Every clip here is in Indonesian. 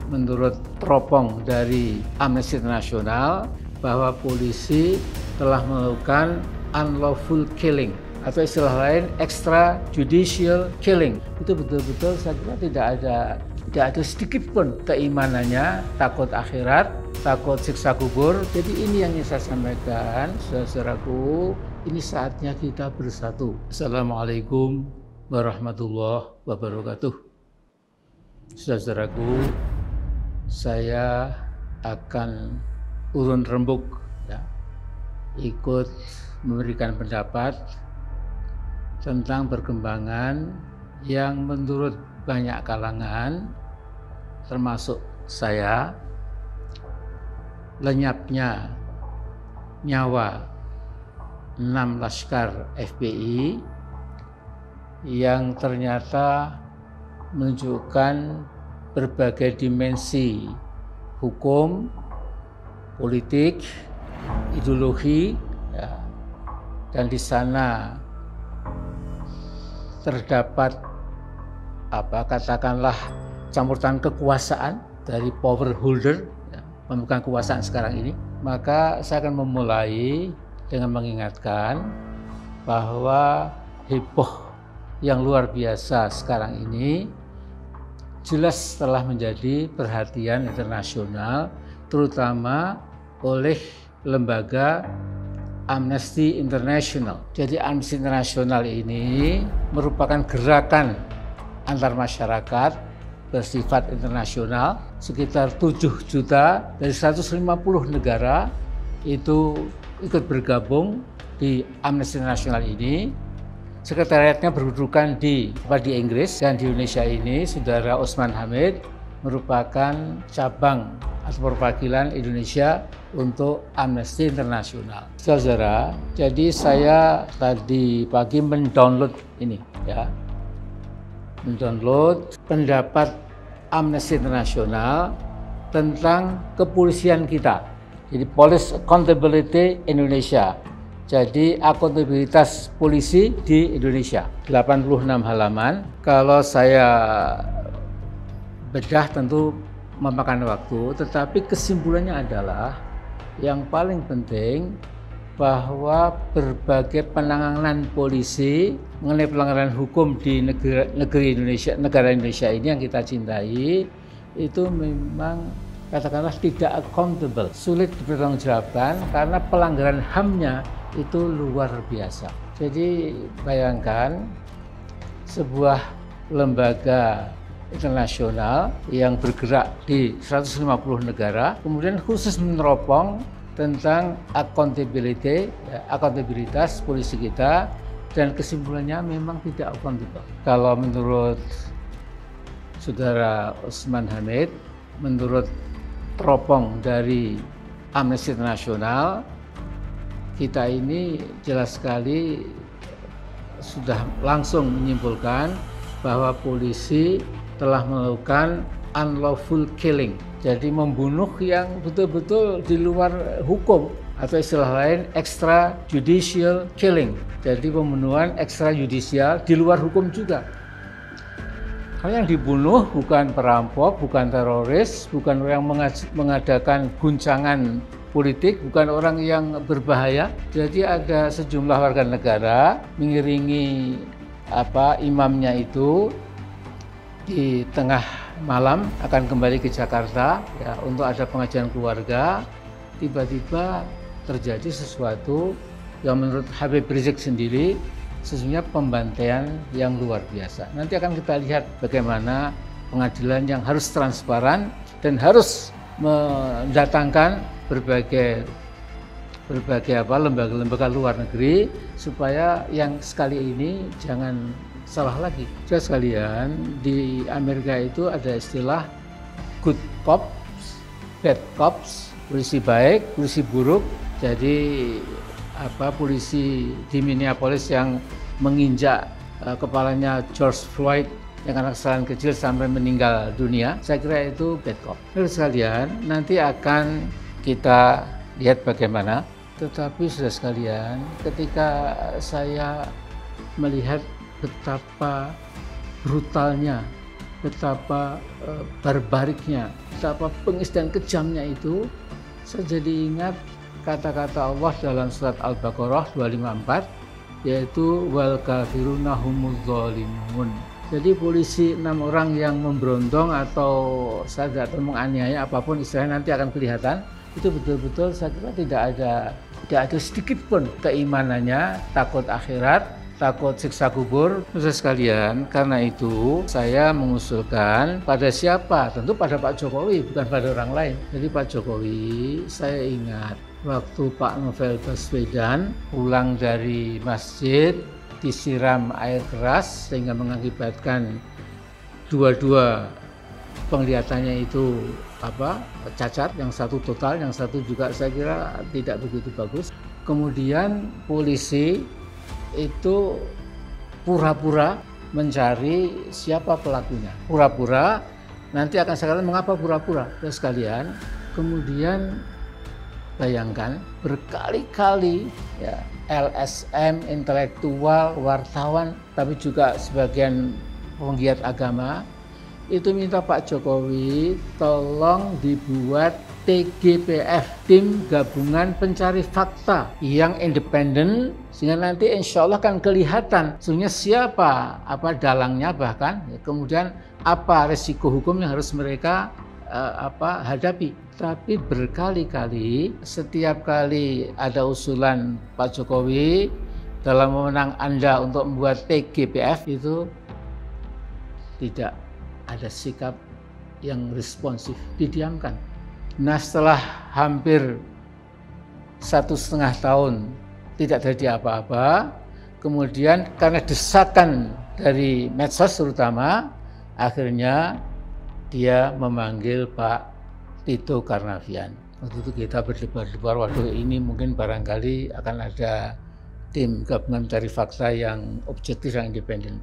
menurut teropong dari Amnesty International bahwa polisi telah melakukan unlawful killing atau istilah lain extrajudicial killing. Itu betul-betul saya kira tidak ada sedikit pun keimanannya, takut akhirat, takut siksa kubur. Jadi ini yang ingin saya sampaikan, saudaraku, ini saatnya kita bersatu. Assalamualaikum warahmatullahi wabarakatuh. Saudaraku, saya akan urun rembuk ya, ikut memberikan pendapat tentang perkembangan yang menurut banyak kalangan termasuk saya, lenyapnya nyawa 6 laskar FPI yang ternyata menunjukkan berbagai dimensi hukum, politik, ideologi, ya, dan di sana terdapat katakanlah campur tangan kekuasaan dari power holder, ya, pemegang kekuasaan sekarang ini. Maka saya akan memulai dengan mengingatkan bahwa heboh yang luar biasa sekarang ini jelas telah menjadi perhatian internasional, terutama oleh lembaga Amnesty International. Jadi Amnesty International ini merupakan gerakan antar masyarakat bersifat internasional, sekitar 7 juta dari 150 negara itu ikut bergabung di Amnesty International ini. Sekretariatnya berkedudukan di Inggris, dan di Indonesia ini Saudara Usman Hamid merupakan cabang atau perwakilan Indonesia untuk Amnesty International. Saudara, jadi saya tadi pagi mendownload ini ya. Mendownload pendapat Amnesty International tentang kepolisian kita. Jadi Police Accountability Indonesia. Jadi akuntabilitas polisi di Indonesia, 86 halaman. Kalau saya bedah tentu memakan waktu, tetapi kesimpulannya adalah yang paling penting bahwa berbagai penanganan polisi mengenai pelanggaran hukum di negara Indonesia ini yang kita cintai itu memang katakanlah tidak accountable, sulit dipertanggungjawabkan karena pelanggaran HAM-nya itu luar biasa. Jadi bayangkan sebuah lembaga internasional yang bergerak di 150 negara, kemudian khusus meneropong tentang akuntabilitas polisi kita, dan kesimpulannya memang tidak accountable. Kalau menurut Saudara Usman Hamid, menurut teropong dari Amnesty International, kita ini jelas sekali sudah langsung menyimpulkan bahwa polisi telah melakukan unlawful killing. Jadi membunuh yang betul-betul di luar hukum, atau istilah lain extrajudicial killing. Jadi pembunuhan extrajudicial di luar hukum juga. Karena yang dibunuh bukan perampok, bukan teroris, bukan orang yang mengadakan guncangan politik, bukan orang yang berbahaya. Jadi ada sejumlah warga negara mengiringi imamnya itu di tengah malam akan kembali ke Jakarta ya, untuk ada pengajian keluarga. Tiba-tiba terjadi sesuatu yang menurut Habib Rizik sendiri sesungguhnya pembantaian yang luar biasa. Nanti akan kita lihat bagaimana pengadilan yang harus transparan dan harus mendatangkan berbagai lembaga-lembaga luar negeri supaya yang sekali ini jangan salah lagi. Saudara sekalian, di Amerika itu ada istilah good cops, bad cops, polisi baik, polisi buruk. Jadi polisi di Minneapolis yang menginjak kepalanya George Floyd yang anak kesalahan kecil sampai meninggal dunia, saya kira itu bad cop. Saudara sekalian, nanti akan kita lihat bagaimana. Tetapi saudara sekalian, ketika saya melihat betapa brutalnya, betapa barbariknya betapa bengis dan kejamnya itu, saya jadi ingat kata-kata Allah dalam surat Al-Baqarah 254, yaitu wal kafiruna humuz zalimun. Jadi polisi 6 orang yang memberondong atau saya tidak tahu menganiaya apapun istilahnya nanti akan kelihatan, itu betul-betul saya kira tidak ada sedikit pun keimanannya, takut akhirat, takut siksa kubur. Saudara sekalian, karena itu saya mengusulkan pada siapa? Tentu pada Pak Jokowi, bukan pada orang lain. Jadi Pak Jokowi, saya ingat waktu Pak Novel Baswedan pulang dari masjid disiram air keras sehingga mengakibatkan dua-dua penglihatannya itu cacat, yang satu total, yang satu juga saya kira tidak begitu bagus. Kemudian polisi itu pura-pura mencari siapa pelakunya. Pura-pura, nanti akan saya katakan mengapa pura-pura. Terus sekalian, kemudian bayangkan berkali-kali ya, LSM, intelektual, wartawan, tapi juga sebagian penggiat agama itu minta Pak Jokowi tolong dibuat TGPF, tim gabungan pencari fakta yang independen, sehingga nanti insya Allah akan kelihatan sebenarnya siapa dalangnya, bahkan ya, kemudian apa resiko hukum yang harus mereka hadapi. Tapi berkali-kali setiap kali ada usulan Pak Jokowi dalam wewenang Anda untuk membuat TGPF, itu tidak ada sikap yang responsif, didiamkan. Nah, setelah hampir 1,5 tahun tidak terjadi apa-apa, kemudian karena desakan dari medsos terutama, akhirnya dia memanggil Pak Tito Karnavian. Waktu itu kita berdebar-debar, waduh ini mungkin barangkali akan ada tim gabungan mencari fakta yang objektif dan independen.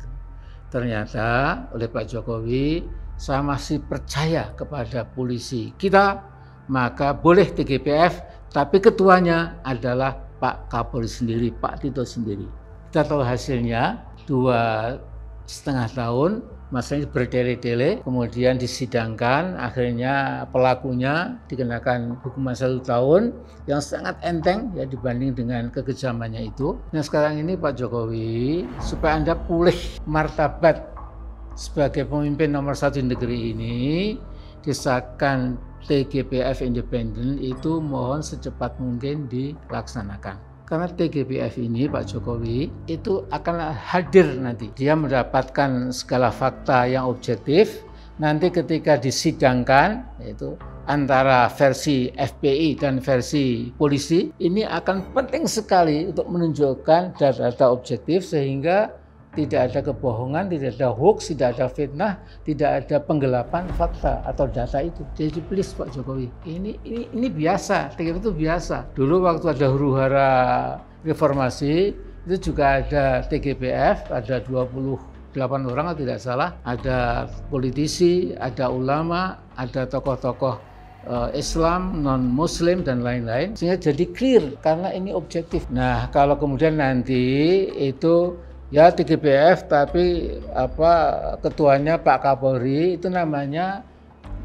Ternyata oleh Pak Jokowi, saya masih percaya kepada polisi kita, maka boleh TGPF, tapi ketuanya adalah Pak Kapolri sendiri, Pak Tito sendiri. Kita tahu hasilnya 2,5 tahun, masanya bertele-tele, kemudian disidangkan, akhirnya pelakunya dikenakan hukuman 1 tahun yang sangat enteng ya dibanding dengan kekejamannya itu. Nah sekarang ini Pak Jokowi, supaya Anda pulih martabat sebagai pemimpin nomor 1 di negeri ini, desakan TGPF independen itu mohon secepat mungkin dilaksanakan. Karena TGPF ini Pak Jokowi itu akan hadir nanti. Dia mendapatkan segala fakta yang objektif. Nanti ketika disidangkan, yaitu antara versi FPI dan versi polisi, ini akan penting sekali untuk menunjukkan data-data objektif sehingga tidak ada kebohongan, tidak ada hoax, tidak ada fitnah, tidak ada penggelapan fakta atau data itu. Jadi please Pak Jokowi, ini biasa, TGPF itu biasa. Dulu waktu ada huru-hara reformasi, itu juga ada TGPF, ada 28 orang kalau tidak salah, ada politisi, ada ulama, ada tokoh-tokoh Islam, non-Muslim dan lain-lain, sehingga jadi clear karena ini objektif. Nah kalau kemudian nanti itu ya TGPF tapi ketuanya Pak Kapolri, itu namanya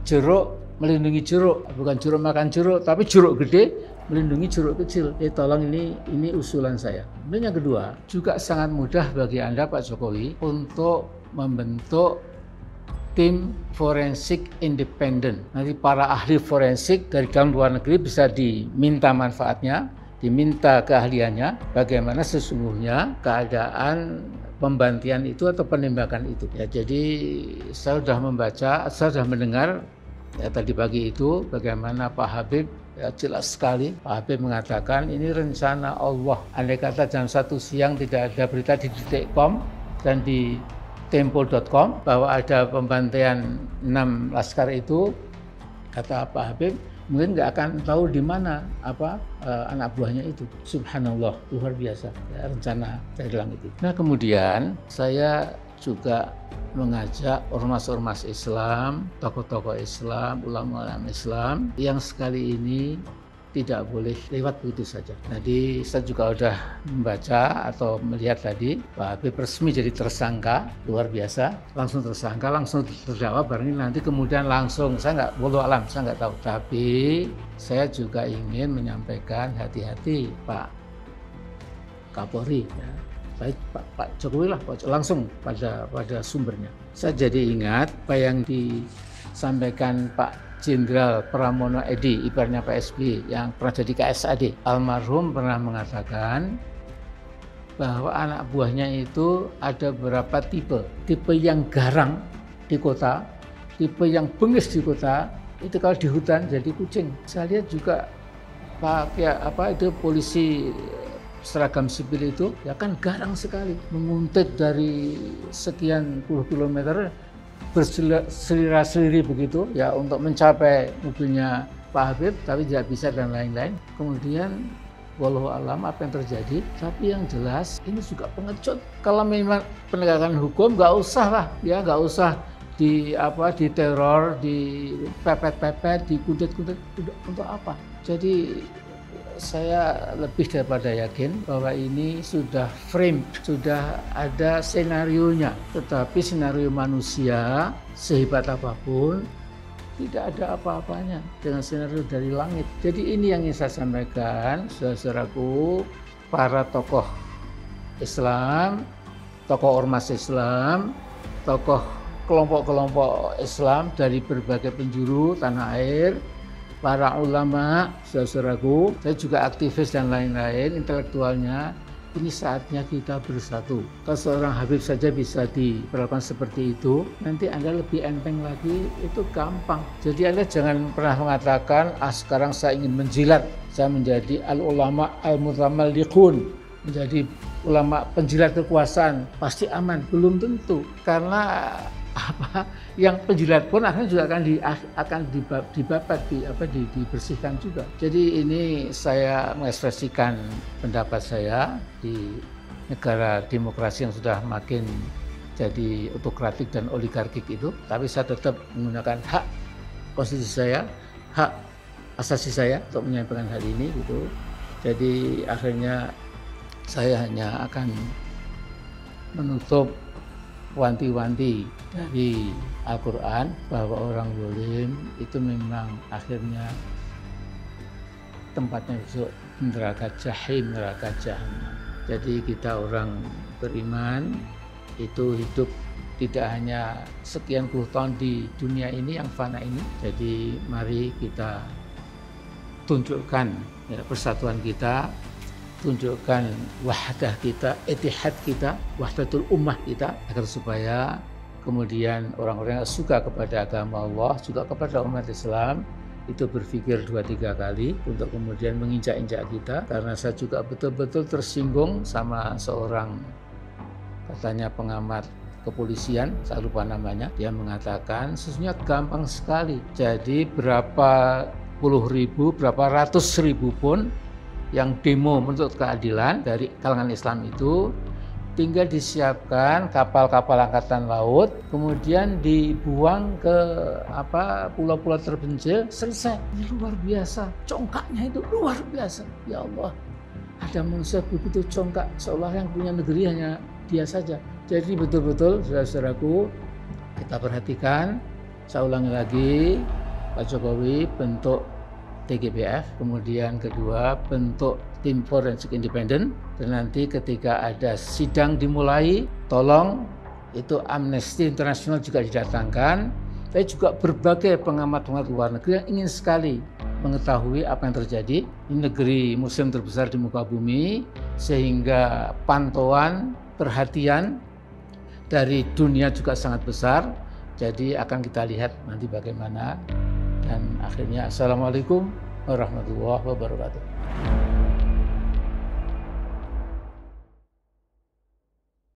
jeruk melindungi jeruk, bukan jeruk makan jeruk, tapi jeruk gede melindungi jeruk kecil. Tolong ini usulan saya. Dan yang kedua, juga sangat mudah bagi Anda Pak Jokowi untuk membentuk tim forensik independen. Nanti para ahli forensik dari dalam luar negeri bisa diminta manfaatnya, diminta keahliannya, bagaimana sesungguhnya keadaan pembantian itu atau penembakan itu. Ya, jadi saya sudah membaca, saya sudah mendengar ya, tadi pagi itu bagaimana Pak Habib ya, jelas sekali Pak Habib mengatakan ini rencana Allah. Andai kata jam 1 siang tidak ada berita di Detik.com dan di Tempo.com bahwa ada pembantaian 6 laskar itu, kata Pak Habib, mungkin nggak akan tahu di mana anak buahnya itu. Subhanallah, luar biasa ya, rencana dari langit itu. Nah kemudian saya juga mengajak ormas-ormas Islam, tokoh-tokoh Islam, ulama-ulama Islam yang sekali ini tidak boleh lewat begitu saja. Jadi saya juga sudah membaca atau melihat tadi Pak Habib resmi jadi tersangka, luar biasa, langsung tersangka, langsung terdakwa, barangkali nanti kemudian langsung, saya nggak wallahu alam, saya nggak tahu. Tapi saya juga ingin menyampaikan hati-hati Pak Kapolri, ya. Baik Pak Jokowi lah, langsung pada sumbernya. Saya jadi ingat apa yang disampaikan Pak Jenderal Pramono Edi, ibaratnya Pak SBY yang pernah jadi KSAD. Almarhum pernah mengatakan bahwa anak buahnya itu ada beberapa tipe. Tipe yang garang di kota, tipe yang bengis di kota, itu kalau di hutan jadi kucing. Saya lihat juga itu polisi seragam sipil itu ya kan garang sekali, menguntit dari sekian puluh kilometer, berselira-seliri begitu ya untuk mencapai mobilnya Pak Habib, tapi tidak bisa dan lain-lain. Kemudian wallahu alam apa yang terjadi, tapi yang jelas ini juga pengecut. Kalau memang penegakan hukum nggak usah lah, ya nggak usah diteror, dipepet-pepet, dikuntit-kuntit, untuk apa? Jadi saya lebih daripada yakin bahwa ini sudah frame, sudah ada senarionya. Tetapi senario manusia sehebat apapun tidak ada apa-apanya dengan senario dari langit. Jadi ini yang ingin saya sampaikan, saudaraku, para tokoh Islam, tokoh ormas Islam, tokoh kelompok-kelompok Islam dari berbagai penjuru tanah air, para ulama, saudaraku, saya juga aktivis dan lain-lain, intelektualnya, ini saatnya kita bersatu. Kalau seorang Habib saja bisa diperlakukan seperti itu, nanti Anda lebih enteng lagi, itu gampang. Jadi Anda jangan pernah mengatakan, sekarang saya ingin menjilat, saya menjadi al-ulama al-mutamalliqun, menjadi ulama penjilat kekuasaan, pasti aman. Belum tentu, karena yang penjilat pun akhirnya juga akan dibabat, dibersihkan juga. Jadi ini saya mengekspresikan pendapat saya di negara demokrasi yang sudah makin jadi otokratik dan oligarkik itu, tapi saya tetap menggunakan hak konstitusi saya, hak asasi saya untuk menyampaikan hal ini gitu. Jadi akhirnya saya hanya akan menutup wanti-wanti dari Al-Quran bahwa orang zalim itu memang akhirnya tempatnya besok neraka jahim, neraka jahanam. Jadi kita orang beriman itu hidup tidak hanya sekian puluh tahun di dunia ini yang fana ini. Jadi mari kita tunjukkan persatuan kita, tunjukkan wahdah kita, etihad kita, wahdatul ummah kita, agar supaya kemudian orang-orang yang suka kepada agama Allah, juga kepada umat Islam, itu berpikir 2-3 kali untuk kemudian menginjak-injak kita. Karena saya juga betul-betul tersinggung sama seorang, katanya pengamat kepolisian, saya lupa namanya, dia mengatakan sesungguhnya gampang sekali. Jadi berapa puluh ribu, berapa ratus ribu pun yang demo menuntut keadilan dari kalangan Islam itu tinggal disiapkan kapal-kapal angkatan laut, kemudian dibuang ke pulau-pulau terpencil, selesai. Ini luar biasa, congkaknya itu luar biasa. Ya Allah, ada manusia begitu congkak, seolah yang punya negeri hanya dia saja. Jadi betul-betul saudara-saudaraku, kita perhatikan, saya ulangi lagi, Pak Jokowi bentuk TGPF, kemudian kedua bentuk tim forensik independen, dan nanti ketika ada sidang dimulai, tolong itu Amnesty International juga didatangkan, tapi juga berbagai pengamat-pengamat luar negeri yang ingin sekali mengetahui apa yang terjadi di negeri Muslim terbesar di muka bumi, sehingga pantauan, perhatian dari dunia juga sangat besar. Jadi akan kita lihat nanti bagaimana. Dan akhirnya, Assalamualaikum warahmatullahi wabarakatuh.